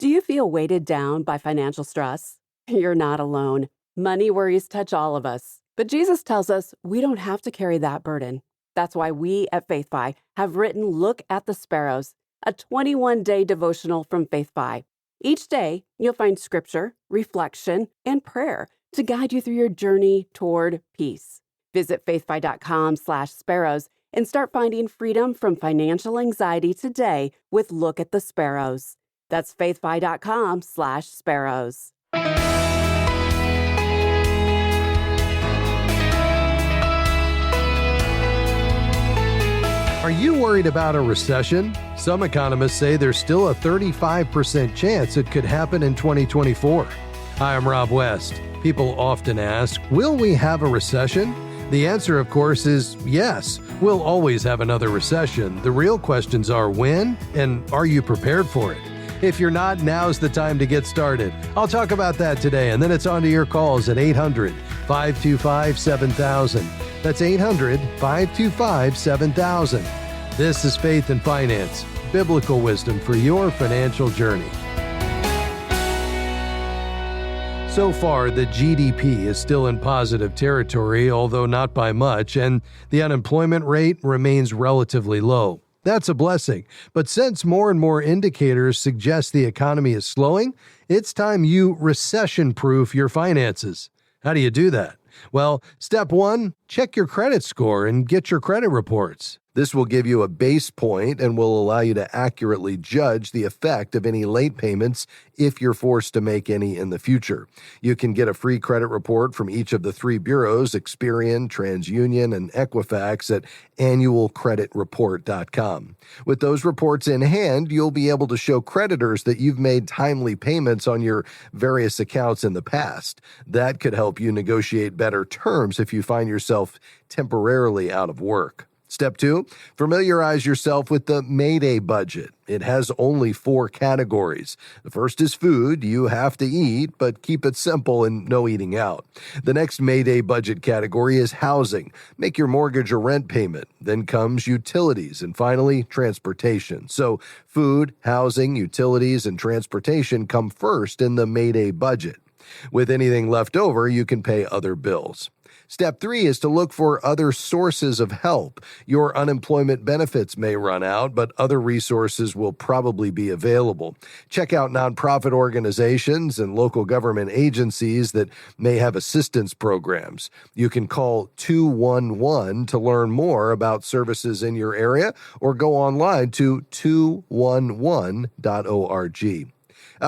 Do you feel weighted down by financial stress? You're not alone. Money worries touch all of us. But Jesus tells us we don't have to carry that burden. That's why we at FaithFi have written Look at the Sparrows, a 21-day devotional from FaithFi. Each day, you'll find scripture, reflection, and prayer to guide you through your journey toward peace. Visit faithfi.com/sparrows and start finding freedom from financial anxiety today with Look at the Sparrows. That's faithfi.com/sparrows. Are you worried about a recession? Some economists say there's still a 35% chance it could happen in 2024. Hi, I'm Rob West. People often ask, will we have a recession? The answer, of course, is yes. We'll always have another recession. The real questions are when, and are you prepared for it? If you're not, now's the time to get started. I'll talk about that today, and then it's on to your calls at 800-525-7000. That's 800-525-7000. This is Faith and Finance, biblical wisdom for your financial journey. So far, the GDP is still in positive territory, although not by much, and the unemployment rate remains relatively low. That's a blessing. But since more and more indicators suggest the economy is slowing, it's time you recession-proof your finances. How do you do that? Well, step one, check your credit score and get your credit reports. This will give you a base point and will allow you to accurately judge the effect of any late payments if you're forced to make any in the future. You can get a free credit report from each of the three bureaus, Experian, TransUnion, and Equifax at annualcreditreport.com. With those reports in hand, you'll be able to show creditors that you've made timely payments on your various accounts in the past. That could help you negotiate better terms if you find yourself temporarily out of work. Step two, familiarize yourself with the Mayday budget. It has only 4 categories. The first is food. You have to eat, but keep it simple and no eating out. The next Mayday budget category is housing. Make your mortgage or rent payment. Then comes utilities, and finally, transportation. So food, housing, utilities, and transportation come first in the Mayday budget. With anything left over, you can pay other bills. Step 3 is to look for other sources of help. Your unemployment benefits may run out, but other resources will probably be available. Check out nonprofit organizations and local government agencies that may have assistance programs. You can call 211 to learn more about services in your area or go online to 211.org.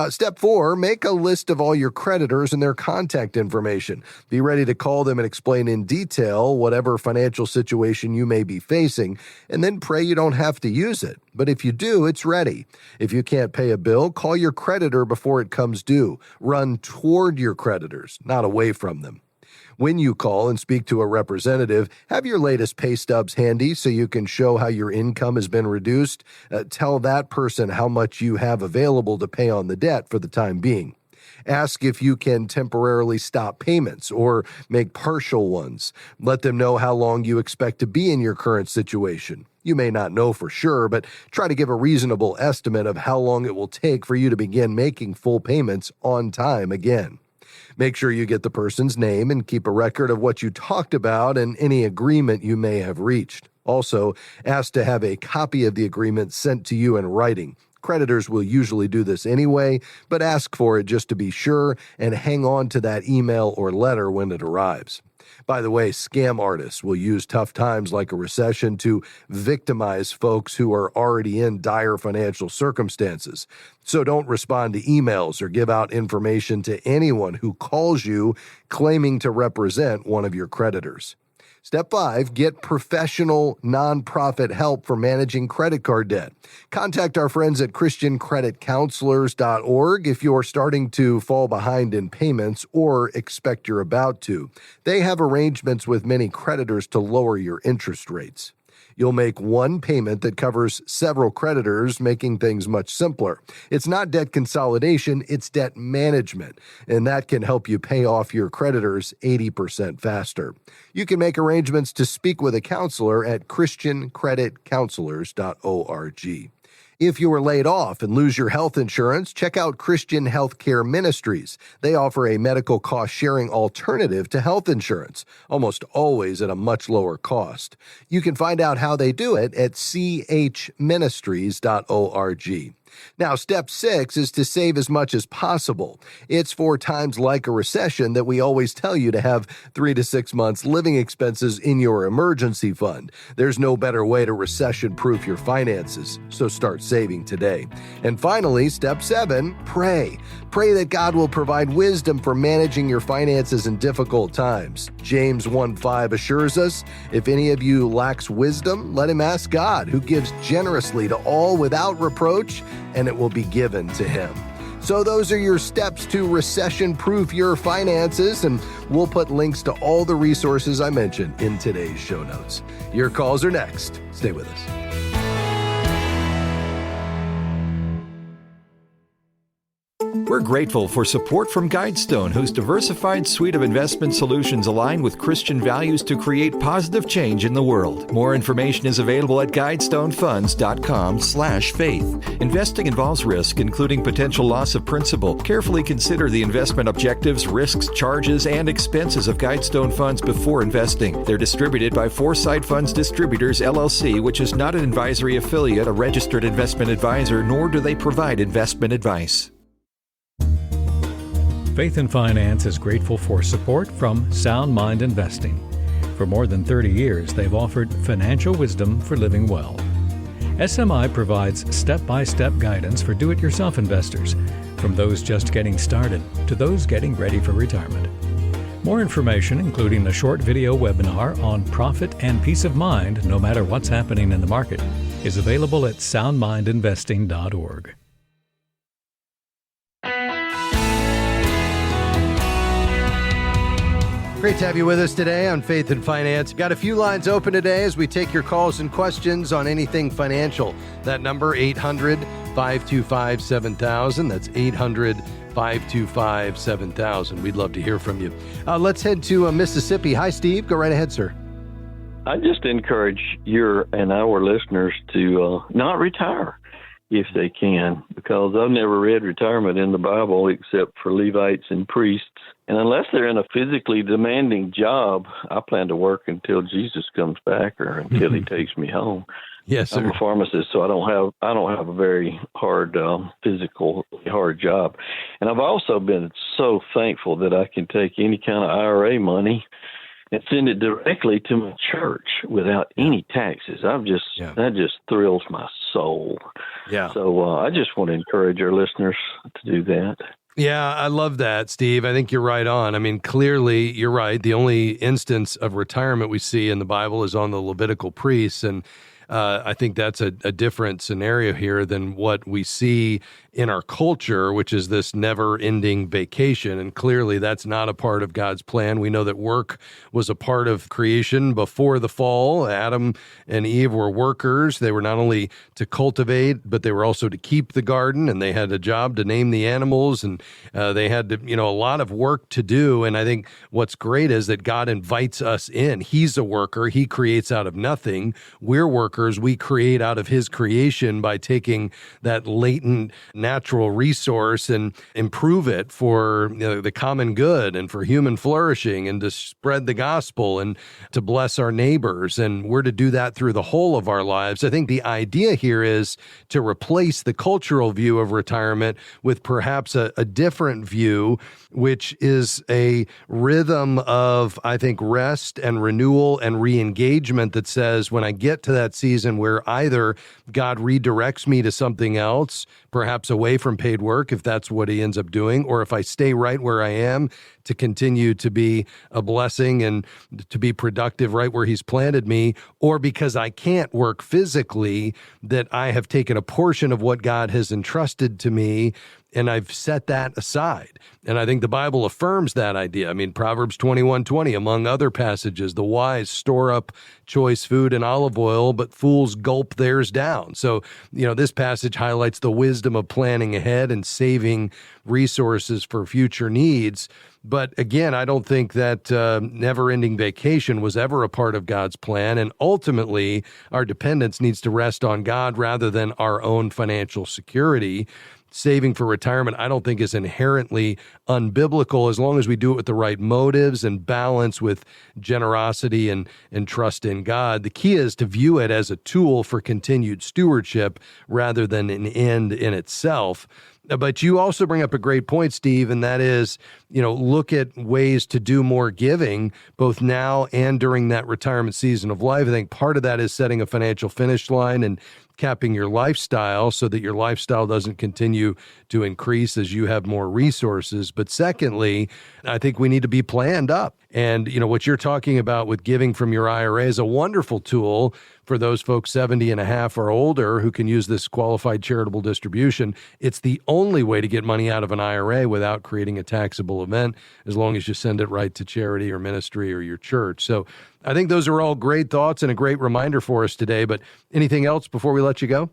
Step 4, make a list of all your creditors and their contact information. Be ready to call them and explain in detail whatever financial situation you may be facing, and then pray you don't have to use it. But if you do, it's ready. If you can't pay a bill, call your creditor before it comes due. Run toward your creditors, not away from them. When you call and speak to a representative, have your latest pay stubs handy so you can show how your income has been reduced. Tell that person how much you have available to pay on the debt for the time being. Ask if you can temporarily stop payments or make partial ones. Let them know how long you expect to be in your current situation. You may not know for sure, but try to give a reasonable estimate of how long it will take for you to begin making full payments on time again. Make sure you get the person's name and keep a record of what you talked about and any agreement you may have reached. Also, ask to have a copy of the agreement sent to you in writing. Creditors will usually do this anyway, but ask for it just to be sure and hang on to that email or letter when it arrives. By the way, scam artists will use tough times like a recession to victimize folks who are already in dire financial circumstances. So don't respond to emails or give out information to anyone who calls you claiming to represent one of your creditors. Step 5, get professional nonprofit help for managing credit card debt. Contact our friends at ChristianCreditCounselors.org if you're starting to fall behind in payments or expect you're about to. They have arrangements with many creditors to lower your interest rates. You'll make one payment that covers several creditors, making things much simpler. It's not debt consolidation, it's debt management, and that can help you pay off your creditors 80% faster. You can make arrangements to speak with a counselor at ChristianCreditCounselors.org. If you are laid off and lose your health insurance, check out Christian Healthcare Ministries. They offer a medical cost-sharing alternative to health insurance, almost always at a much lower cost. You can find out how they do it at chministries.org. Now, step 6 is to save as much as possible. It's for times like a recession that we always tell you to have 3 to 6 months living expenses in your emergency fund. There's no better way to recession-proof your finances, so start saving today. And finally, step 7, pray. Pray that God will provide wisdom for managing your finances in difficult times. James 1:5 assures us, if any of you lacks wisdom, let him ask God, who gives generously to all without reproach, and it will be given to him. So those are your steps to recession-proof your finances, and we'll put links to all the resources I mentioned in today's show notes. Your calls are next. Stay with us. We're grateful for support from Guidestone, whose diversified suite of investment solutions align with Christian values to create positive change in the world. More information is available at guidestonefunds.com/faith. Investing involves risk, including potential loss of principal. Carefully consider the investment objectives, risks, charges, and expenses of Guidestone Funds before investing. They're distributed by Foresight Funds Distributors, LLC, which is not an advisory affiliate, a registered investment advisor, nor do they provide investment advice. Faith and Finance is grateful for support from Sound Mind Investing. For more than 30 years, they've offered financial wisdom for living well. SMI provides step-by-step guidance for do-it-yourself investors, from those just getting started to those getting ready for retirement. More information, including a short video webinar on profit and peace of mind no matter what's happening in the market, is available at soundmindinvesting.org. Great to have you with us today on Faith and Finance. Got a few lines open today as we take your calls and questions on anything financial. That number, 800-525-7000. That's 800-525-7000. We'd love to hear from you. Let's head to Mississippi. Hi, Steve. Go right ahead, sir. I just encourage your and our listeners to not retire if they can, because I've never read retirement in the Bible except for Levites and priests. And unless they're in a physically demanding job, I plan to work until Jesus comes back or until he takes me home. Yes, sir. I'm a pharmacist, so I don't have a very hard hard job. And I've also been so thankful that I can take any kind of IRA money and send it directly to my church without any taxes. That just thrills my soul. Yeah. So I just want to encourage our listeners to do that. Yeah, I love that, Steve. I think you're right on. I mean, clearly, you're right. The only instance of retirement we see in the Bible is on the Levitical priests, and I think that's a different scenario here than what we see in our culture, which is this never-ending vacation. And clearly, that's not a part of God's plan. We know that work was a part of creation before the fall. Adam and Eve were workers. They were not only to cultivate, but they were also to keep the garden, and they had a job to name the animals, and they had to, a lot of work to do. And I think what's great is that God invites us in. He's a worker. He creates out of nothing. We're workers. We create out of his creation by taking that latent natural resource and improve it for the common good and for human flourishing and to spread the gospel and to bless our neighbors. And we're to do that through the whole of our lives. I think the idea here is to replace the cultural view of retirement with perhaps a different view, which is a rhythm of, I think, rest and renewal and re-engagement that says when I get to that season where either God redirects me to something else, perhaps away from paid work, if that's what he ends up doing, or if I stay right where I am to continue to be a blessing and to be productive right where he's planted me, or because I can't work physically, that I have taken a portion of what God has entrusted to me and I've set that aside. And I think the Bible affirms that idea. I mean, Proverbs 21:20, among other passages, the wise store up choice food and olive oil, but fools gulp theirs down. So, this passage highlights the wisdom of planning ahead and saving resources for future needs. But again, I don't think that never-ending vacation was ever a part of God's plan. And ultimately, our dependence needs to rest on God rather than our own financial security. Saving for retirement, I don't think, is inherently unbiblical as long as we do it with the right motives and balance with generosity and trust in God. The key is to view it as a tool for continued stewardship rather than an end in itself. But you also bring up a great point, Steve, and that is, look at ways to do more giving, both now and during that retirement season of life. I think part of that is setting a financial finish line and capping your lifestyle so that your lifestyle doesn't continue to increase as you have more resources. But secondly, I think we need to be planned up. And, what you're talking about with giving from your IRA is a wonderful tool for those folks 70 and a half or older who can use this qualified charitable distribution. It's the only way to get money out of an IRA without creating a taxable event, as long as you send it right to charity or ministry or your church. So I think those are all great thoughts and a great reminder for us today. But anything else before we let you go?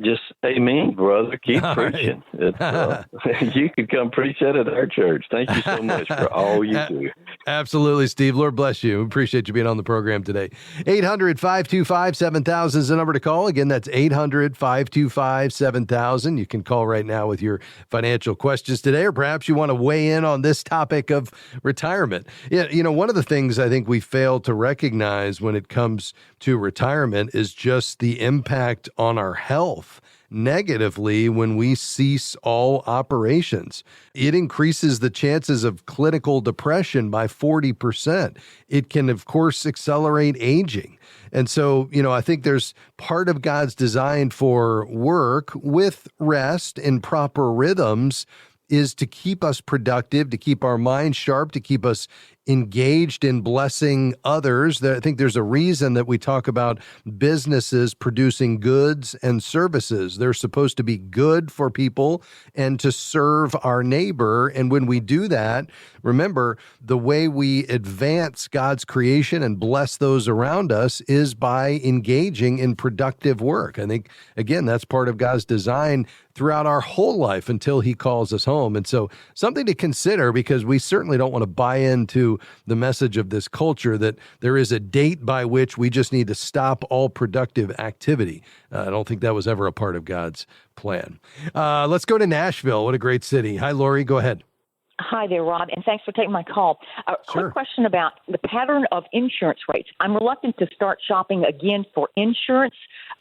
Just amen, brother. Keep All preaching. You could come preach that at our church. Thank you so much for all you do. Absolutely, Steve. Lord bless you. We appreciate you being on the program today. 800-525-7000 is the number to call. Again, that's 800-525-7000. You can call right now with your financial questions today, or perhaps you want to weigh in on this topic of retirement. Yeah, one of the things I think we fail to recognize when it comes to retirement is just the impact on our health negatively when we cease all operations. It increases the chances of clinical depression by 40%. It can, of course, accelerate aging. And so, I think there's part of God's design for work with rest and proper rhythms is to keep us productive, to keep our minds sharp, to keep us engaged in blessing others. I think there's a reason that we talk about businesses producing goods and services. They're supposed to be good for people and to serve our neighbor. And when we do that, remember, the way we advance God's creation and bless those around us is by engaging in productive work. I think, again, that's part of God's design throughout our whole life until he calls us home. And so something to consider, because we certainly don't want to buy into the message of this culture that there is a date by which we just need to stop all productive activity. I don't think that was ever a part of God's plan. Let's go to Nashville. What a great city. Hi, Lori. Go ahead. Hi there, Rob, and thanks for taking my call. Sure. Quick question about the pattern of insurance rates. I'm reluctant to start shopping again for insurance,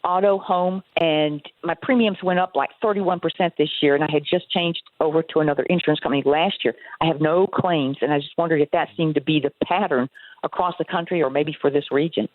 auto, home, and my premiums went up like 31% this year, and I had just changed over to another insurance company last year. I have no claims, and I just wondered if that seemed to be the pattern across the country or maybe for this region.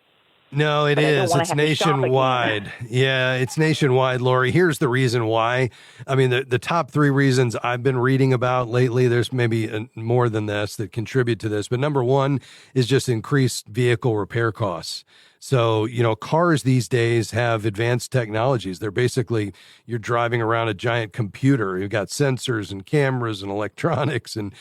No, it is. It's nationwide. Yeah, it's nationwide, Lori. Here's the reason why. I mean, the top three reasons I've been reading about lately, there's maybe more than this that contribute to this. But number one is just increased vehicle repair costs. So, cars these days have advanced technologies. They're basically, you're driving around a giant computer. You've got sensors and cameras and electronics and,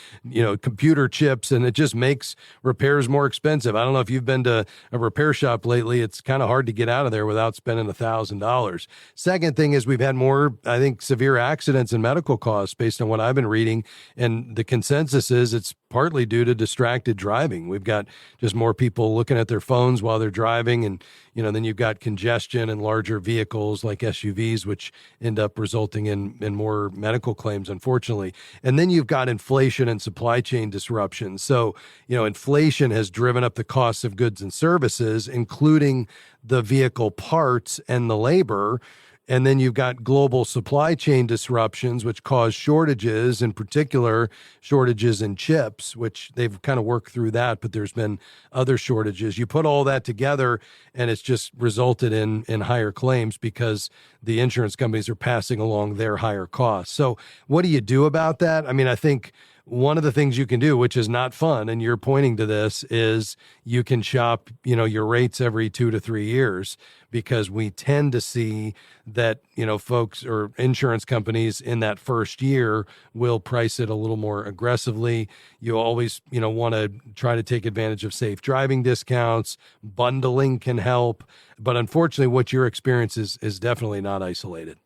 computer chips, and it just makes repairs more expensive. I don't know if you've been to a repair shop lately. It's kind of hard to get out of there without spending $1,000. Second thing is we've had more, I think, severe accidents and medical costs based on what I've been reading. And the consensus is it's partly due to distracted driving. We've got just more people looking at their phones while they're driving. And, then you've got congestion and larger vehicles like SUVs, which end up resulting in more medical claims, unfortunately. And then you've got inflation and supply chain disruptions. So, inflation has driven up the costs of goods and services, including the vehicle parts and the labor. And then you've got global supply chain disruptions, which cause shortages, in particular, shortages in chips, which they've kind of worked through that, but there's been other shortages. You put all that together, and it's just resulted in higher claims because the insurance companies are passing along their higher costs. So what do you do about that? I mean, I think one of the things you can do, which is not fun, and you're pointing to this, is you can shop, your rates every 2 to 3 years, because we tend to see that, folks or insurance companies in that first year will price it a little more aggressively. You always, want to try to take advantage of safe driving discounts. Bundling can help. But unfortunately, what your experience is definitely not isolated.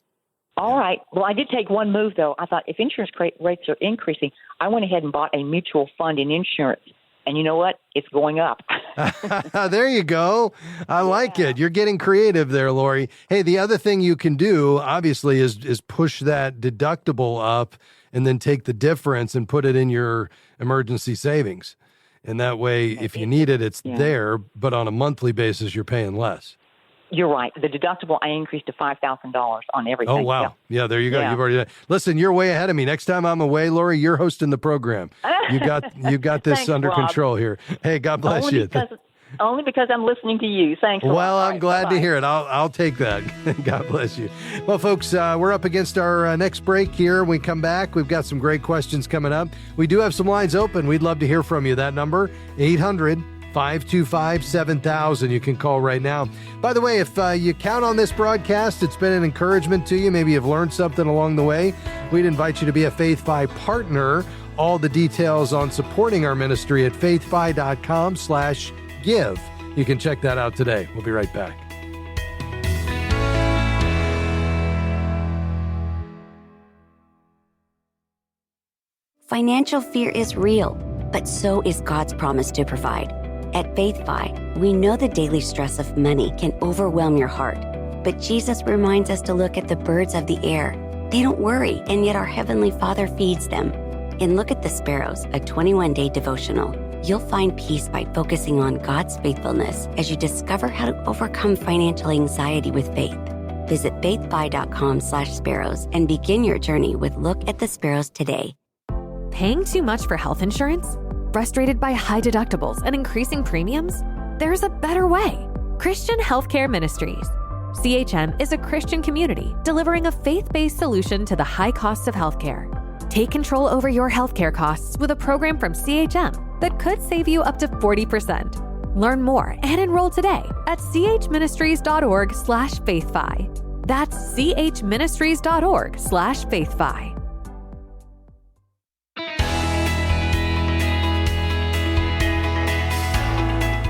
All right. Well, I did take one move, though. I thought if insurance rates are increasing, I went ahead and bought a mutual fund in insurance. And you know what? It's going up. There you go. I like it. You're getting creative there, Lori. Hey, the other thing you can do, obviously, is push that deductible up and then take the difference and put it in your emergency savings. And that way, if you need it, it's there. But on a monthly basis, you're paying less. You're right. The deductible, I increased to $5,000 on everything. Oh, wow. Yeah, there you go. Yeah. You've already done it. Listen, you're way ahead of me. Next time I'm away, Lori, you're hosting the program. You got this Thanks, under Rob. control here. Hey, God bless you. Only because I'm listening to you. Thanks a lot. Well, I'm glad bye-bye. to hear it. I'll take that. God bless you. Well, folks, we're up against our next break here. When we come back, we've got some great questions coming up. We do have some lines open. We'd love to hear from you. That number, 800-525-7000. You can call right now. By the way, if you count on this broadcast, it's been an encouragement to you. Maybe you've learned something along the way. We'd invite you to be a FaithFi partner. All the details on supporting our ministry at faithfi.com/give. You can check that out today. We'll be right back. Financial fear is real, but so is God's promise to provide. At FaithFi, we know the daily stress of money can overwhelm your heart, but Jesus reminds us to look at the birds of the air. They don't worry, and yet our Heavenly Father feeds them. In Look at the Sparrows, a 21-day devotional, you'll find peace by focusing on God's faithfulness as you discover how to overcome financial anxiety with faith. Visit faithfi.com/sparrows and begin your journey with Look at the Sparrows today. Paying too much for health insurance? Frustrated by high deductibles and increasing premiums? There's a better way. Christian Healthcare Ministries. CHM is a Christian community delivering a faith-based solution to the high costs of healthcare. Take control over your healthcare costs with a program from CHM that could save you up to 40%. Learn more and enroll today at chministries.org/faithfi. That's chministries.org/faithfi.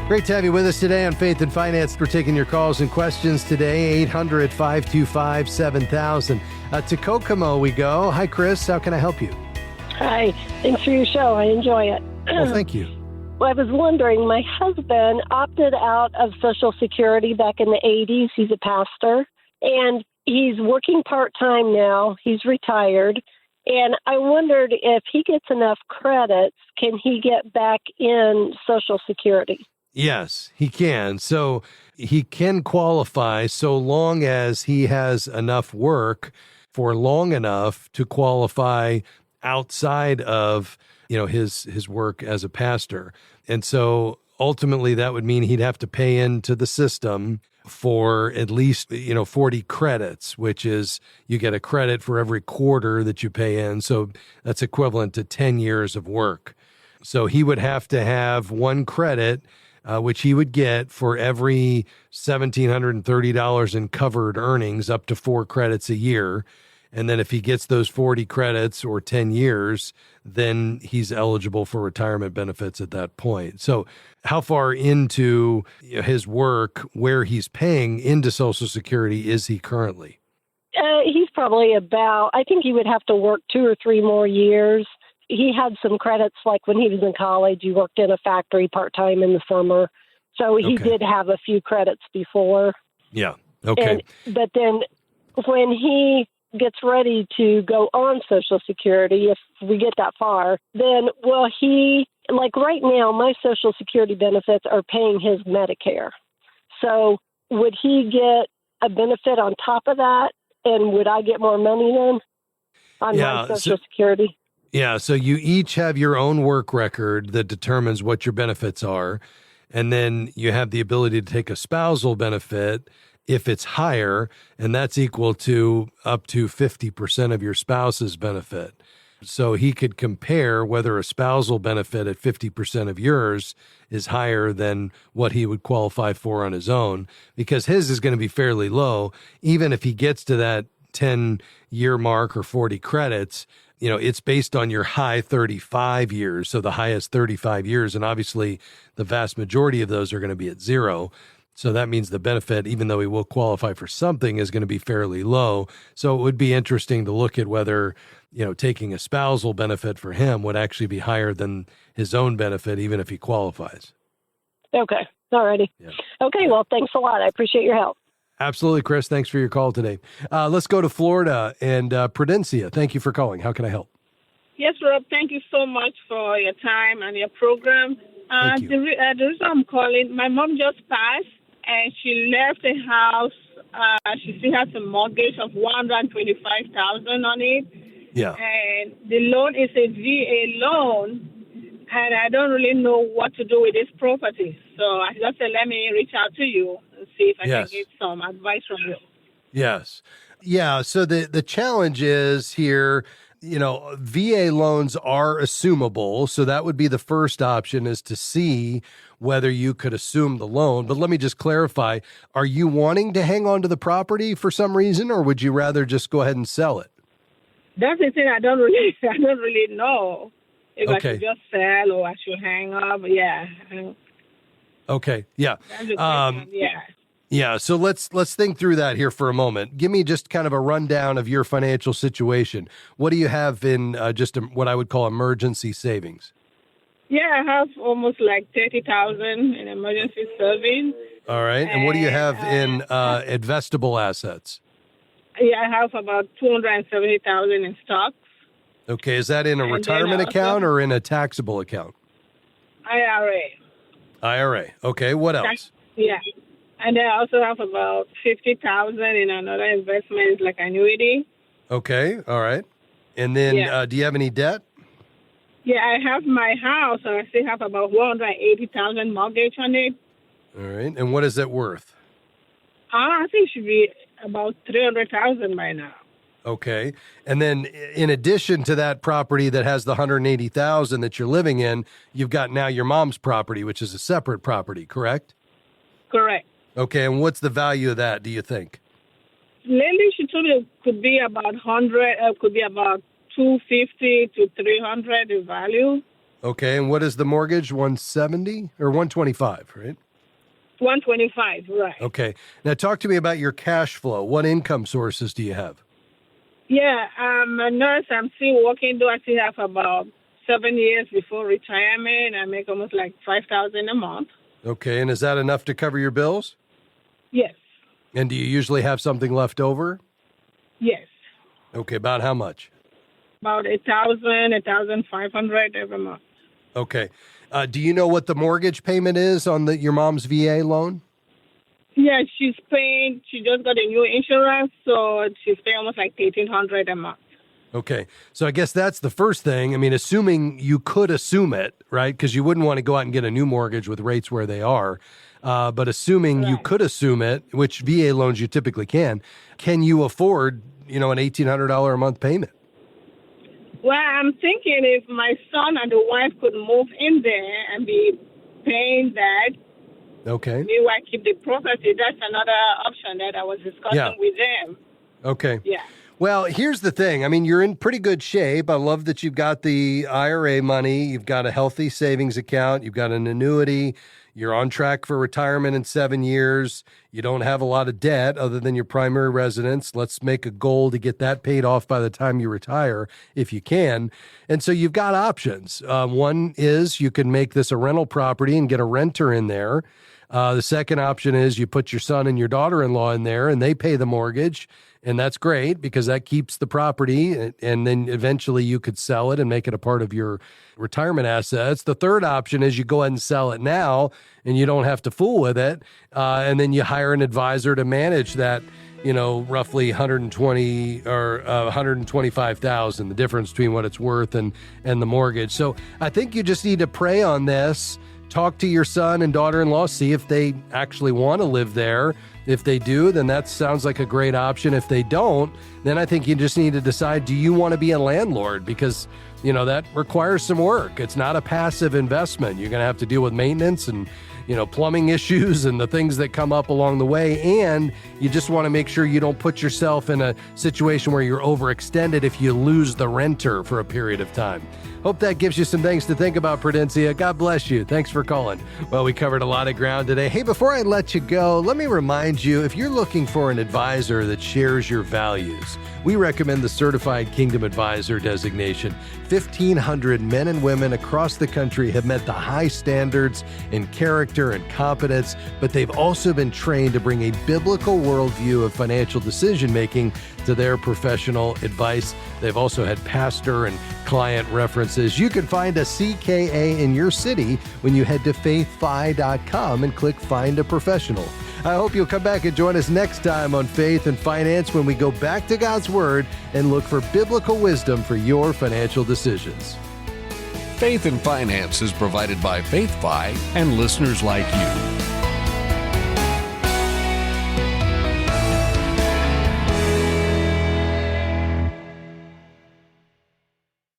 Great to have you with us today on Faith and Finance. We're taking your calls and questions today, 800-525-7000. To Kokomo we go. Hi, Chris. How can I help you? Hi. Thanks for your show. I enjoy it. Well, thank you. Well, I was wondering, my husband opted out of Social Security back in the 80s. He's a pastor, and he's working part-time now. He's retired. And I wondered if he gets enough credits, can he get back in Social Security? Yes, he can. So he can qualify so long as he has enough work for long enough to qualify outside of, his work as a pastor. And so ultimately that would mean he'd have to pay into the system for at least, 40 credits, which is you get a credit for every quarter that you pay in. So that's equivalent to 10 years of work. So he would have to have one credit, which he would get for every $1,730 in covered earnings, up to 4 credits a year. And then if he gets those 40 credits or 10 years, then he's eligible for retirement benefits at that point. So how far into his work where he's paying into Social Security is he currently? He's probably I think he would have to work 2 or 3 more years. He had some credits, like when he was in college, he worked in a factory part-time in the summer. So he did have a few credits before. Yeah. Okay. But then when he gets ready to go on Social Security, if we get that far, then will he, like right now, my Social Security benefits are paying his Medicare. So would he get a benefit on top of that? And would I get more money then on my Social Security? Yeah, so you each have your own work record that determines what your benefits are, and then you have the ability to take a spousal benefit if it's higher, and that's equal to up to 50% of your spouse's benefit. So he could compare whether a spousal benefit at 50% of yours is higher than what he would qualify for on his own, because his is going to be fairly low. Even if he gets to that 10-year mark or 40 credits, it's based on your high 35 years. So the highest 35 years. And obviously the vast majority of those are going to be at zero. So that means the benefit, even though he will qualify for something, is going to be fairly low. So it would be interesting to look at whether, taking a spousal benefit for him would actually be higher than his own benefit, even if he qualifies. Okay. All righty. Yeah. Okay. Well, thanks a lot. I appreciate your help. Absolutely, Chris. Thanks for your call today. Let's go to Florida and Prudencia. Thank you for calling. How can I help? Yes, Rob. Thank you so much for your time and your program. Thank you. The reason I'm calling, my mom just passed, and she left a house. She still has a mortgage of $125,000 on it. Yeah. And the loan is a VA loan, and I don't really know what to do with this property. So I just said, let me reach out to you and see if I can get some advice from you. Yes. Yeah. So the challenge is here, VA loans are assumable. So that would be the first option, is to see whether you could assume the loan. But let me just clarify. Are you wanting to hang on to the property for some reason, or would you rather just go ahead and sell it? That's the thing. I don't really know if I should just sell or I should hang up. Yeah. Okay. Yeah. Yeah. Yeah. So let's think through that here for a moment. Give me just kind of a rundown of your financial situation. What do you have in what I would call emergency savings? Yeah, I have almost like $30,000 in emergency savings. All right. And what do you have in investable assets? Yeah, I have about $270,000 in stocks. Okay. Is that in a retirement account or in a taxable account? IRA. Okay. What else? Yeah. And then I also have about $50,000 in another investment, like annuity. Okay. All right. And then do you have any debt? Yeah, I have my house, and I still have about $180,000 mortgage on it. All right. And what is it worth? I think it should be about $300,000 by now. Okay. And then in addition to that property that has the $180,000 that you're living in, you've got now your mom's property, which is a separate property, correct? Correct. Okay. And what's the value of that, do you think? Lately, she told me it could be about 100, could be about 250 to 300 the value. Okay. And what is the mortgage? 170 or 125, right? 125, right. Okay. Now talk to me about your cash flow. What income sources do you have? Yeah, I'm a nurse. I'm still working, though. I still have about 7 years before retirement. I make almost like $5,000 a month. Okay. And is that enough to cover your bills? Yes. And do you usually have something left over? Yes. Okay. About how much? About $1,000, $1,500 every month. Okay. Do you know what the mortgage payment is on your mom's VA loan? Yeah, she's paying. She just got a new insurance, so she's paying almost like $1,800 a month. Okay. So I guess that's the first thing. I mean, assuming you could assume it, right? Because you wouldn't want to go out and get a new mortgage with rates where they are. But assuming you could assume it, which VA loans you typically can you afford, an $1,800 a month payment? Well, I'm thinking if my son and the wife could move in there and be paying that, okay, meanwhile keep the property, that's another option that I was discussing with them. Okay. Yeah. Well, here's the thing. I mean, you're in pretty good shape. I love that you've got the IRA money. You've got a healthy savings account. You've got an annuity. You're on track for retirement in 7 years. You don't have a lot of debt other than your primary residence. Let's make a goal to get that paid off by the time you retire, if you can. And so you've got options. One is you can make this a rental property and get a renter in there. The second option is you put your son and your daughter-in-law in there and they pay the mortgage. And that's great because that keeps the property, and then eventually you could sell it and make it a part of your retirement assets. The third option is you go ahead and sell it now and you don't have to fool with it. And then you hire an advisor to manage that, roughly 120 or 125,000, the difference between what it's worth and the mortgage. So I think you just need to pray on this. Talk to your son and daughter-in-law, see if they actually want to live there. If they do, then that sounds like a great option. If they don't, then I think you just need to decide, do you want to be a landlord? Because, that requires some work. It's not a passive investment. You're going to have to deal with maintenance and, plumbing issues and the things that come up along the way. And you just want to make sure you don't put yourself in a situation where you're overextended if you lose the renter for a period of time. Hope that gives you some things to think about, Prudencia. God bless you. Thanks for calling. Well, we covered a lot of ground today. Hey, before I let you go, let me remind you, if you're looking for an advisor that shares your values, we recommend the Certified Kingdom Advisor designation. 1,500 men and women across the country have met the high standards in character and competence, but they've also been trained to bring a biblical worldview of financial decision-making to their professional advice. They've also had pastor and client references. You can find a CKA in your city when you head to faithfi.com and click Find a Professional. I hope you'll come back and join us next time on Faith and Finance when we go back to God's Word and look for biblical wisdom for your financial decisions. Faith and Finance is provided by FaithFi and listeners like you.